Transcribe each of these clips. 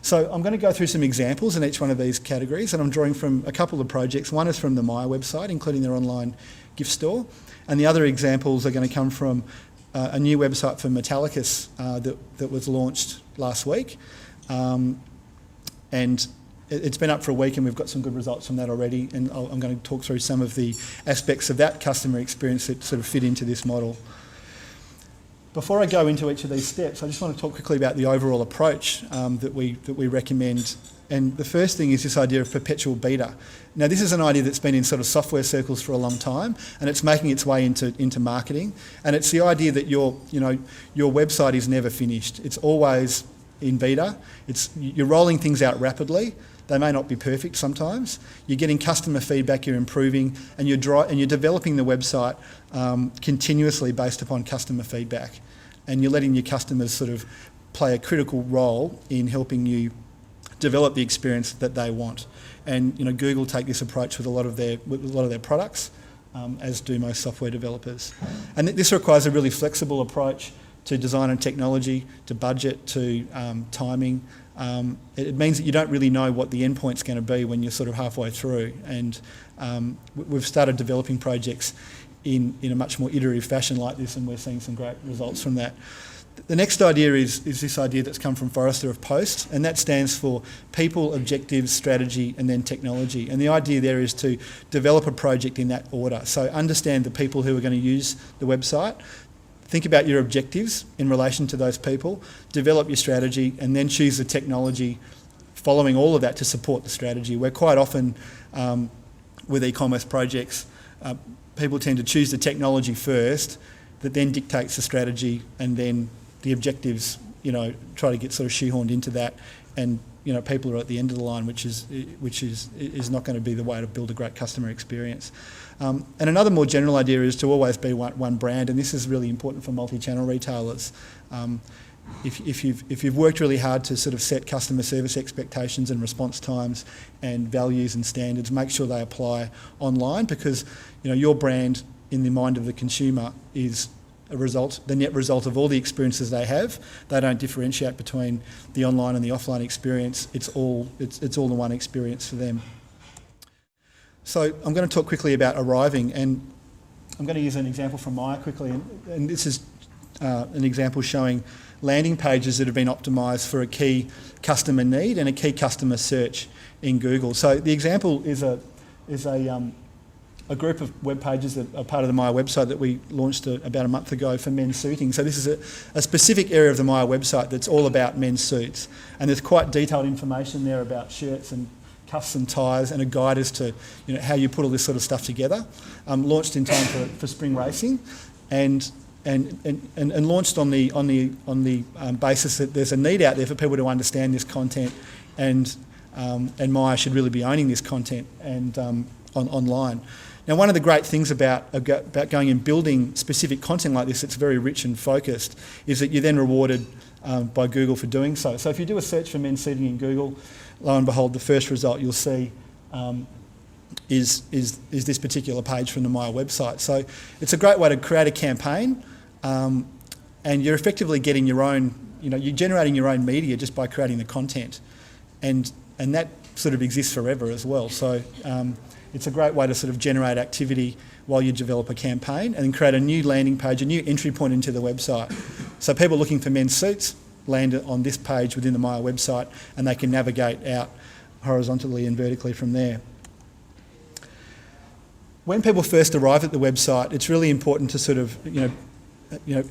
So I'm going to go through some examples in each one of these categories, and I'm drawing from a couple of projects. One is from the MYER website, including their online gift store, and the other examples are going to come from a new website for Metalicus that was launched last week. And it's been up for a week and we've got some good results from that already, and I'm going to talk through some of the aspects of that customer experience that sort of fit into this model. Before I go into each of these steps, I just want to talk quickly about the overall approach that we recommend. And the first thing is this idea of perpetual beta. Now, this is an idea that's been in sort of software circles for a long time, and it's making its way into marketing. And it's the idea that your website is never finished. It's always in beta. You're rolling things out rapidly. They may not be perfect sometimes. You're getting customer feedback, you're improving, and you're developing the website continuously based upon customer feedback. And you're letting your customers sort of play a critical role in helping you develop the experience that they want. And Google take this approach with a lot of their products, as do most software developers. And this requires a really flexible approach to design and technology, to budget, to timing. It means that you don't really know what the endpoint's going to be when you're sort of halfway through. And we've started developing projects in a much more iterative fashion like this, and we're seeing some great results from that. The next idea is this idea that's come from Forrester of POST, and that stands for people, objectives, strategy, and then technology. And the idea there is to develop a project in that order. So understand the people who are going to use the website, think about your objectives in relation to those people, develop your strategy, and then choose the technology following all of that to support the strategy. Where quite often with e-commerce projects, people tend to choose the technology first, that then dictates the strategy, and then the objectives, try to get sort of shoehorned into that, and people are at the end of the line, which is not going to be the way to build a great customer experience. And another more general idea is to always be one brand, and this is really important for multi-channel retailers. If you've worked really hard to sort of set customer service expectations and response times and values and standards, make sure they apply online, because your brand in the mind of the consumer is the net result of all the experiences they have. They don't differentiate between the online and the offline experience. It's all the one experience for them. So I'm going to talk quickly about arriving, and I'm going to use an example from MYER quickly, and this is an example showing landing pages that have been optimised for a key customer need and a key customer search in Google. So the example is a group of web pages that are part of the MYER website that we launched about a month ago for men's suiting. So this is a specific area of the MYER website that's all about men's suits, and there's quite detailed information there about shirts and cuffs and ties, and a guide as to how you put all this sort of stuff together. Launched in time for spring racing, and launched on the basis that there's a need out there for people to understand this content, and MYER should really be owning this content and online. Now, one of the great things about going and building specific content like this that's very rich and focused is that you're then rewarded by Google for doing so. So if you do a search for men's suiting in Google, lo and behold, the first result you'll see is this particular page from the MYER website. So it's a great way to create a campaign, and you're effectively getting your own, you're generating your own media just by creating the content, and that sort of exists forever as well. So it's a great way to sort of generate activity while you develop a campaign, and then create a new landing page, a new entry point into the website. So people looking for men's suits land on this page within the MYER website, and they can navigate out horizontally and vertically from there. When people first arrive at the website, it's really important to sort of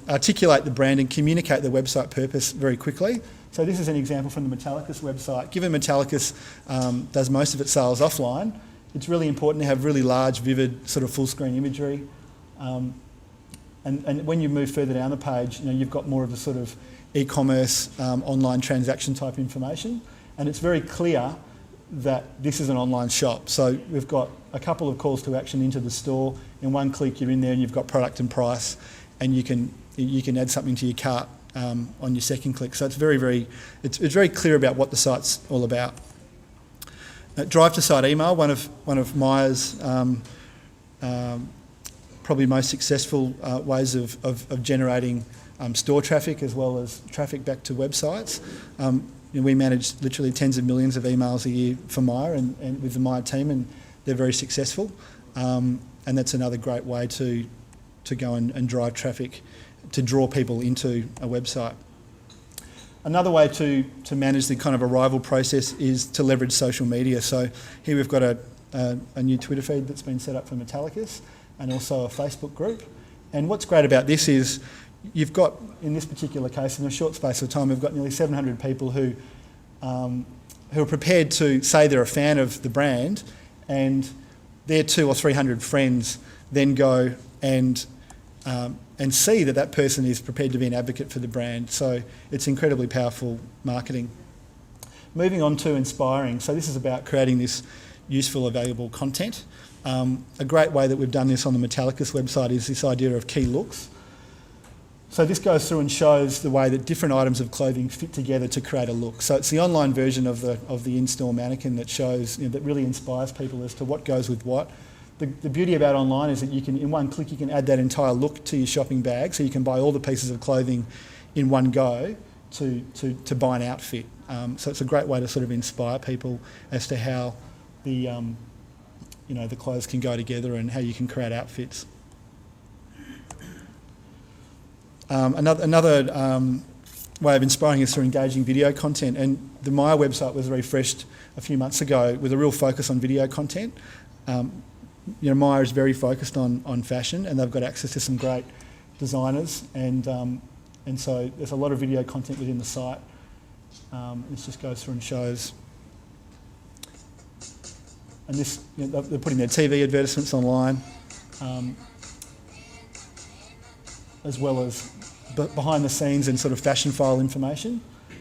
articulate the brand and communicate the website purpose very quickly. So this is an example from the Metalicus website. Given Metalicus does most of its sales offline, it's really important to have really large, vivid, sort of full-screen imagery. And when you move further down the page, you've got more of the sort of e-commerce, online transaction type information. And it's very clear that this is an online shop. So we've got a couple of calls to action into the store. In one click, you're in there and you've got product and price, and you can add something to your cart on your second click. So it's very clear about what the site's all about. Drive to site email, one of MYER's probably most successful ways of generating store traffic as well as traffic back to websites. we manage literally tens of millions of emails a year for MYER and with the MYER team, and they're very successful. And that's another great way to go and drive traffic, to draw people into a website. Another way to manage the kind of arrival process is to leverage social media. So here we've got a new Twitter feed that's been set up for Metalicus, and also a Facebook group. And what's great about this is you've got, in this particular case, in a short space of time, we've got nearly 700 people who are prepared to say they're a fan of the brand, and their 200 or 300 friends then go and see that that person is prepared to be an advocate for the brand. So it's incredibly powerful marketing. Moving on to inspiring. So this is about creating this useful or valuable content. A great way that we've done this on the Metalicus website is this idea of key looks. So this goes through and shows the way that different items of clothing fit together to create a look. So it's the online version of the in-store mannequin that shows, that really inspires people as to what goes with what. The beauty about online is that you can, in one click, you can add that entire look to your shopping bag, so you can buy all the pieces of clothing in one go to buy an outfit. So it's a great way to sort of inspire people as to how the clothes can go together and how you can create outfits. Another way of inspiring is through engaging video content, and the MYER website was refreshed a few months ago with a real focus on video content. MYER is very focused on fashion, and they've got access to some great designers, and so there's a lot of video content within the site. This just goes through and shows. And this, they're putting their TV advertisements online, as well as behind the scenes and sort of fashion file information,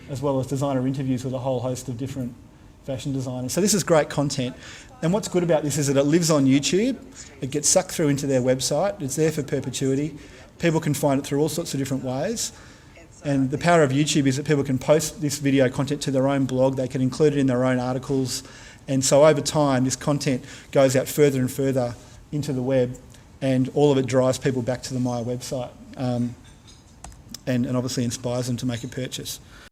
as well as designer interviews with a whole host of different fashion designers. So this is great content. And what's good about this is that it lives on YouTube. It gets sucked through into their website. It's there for perpetuity. People can find it through all sorts of different ways. And the power of YouTube is that people can post this video content to their own blog. They can include it in their own articles. And so over time, this content goes out further and further into the web, and all of it drives people back to the MYER website, and obviously inspires them to make a purchase.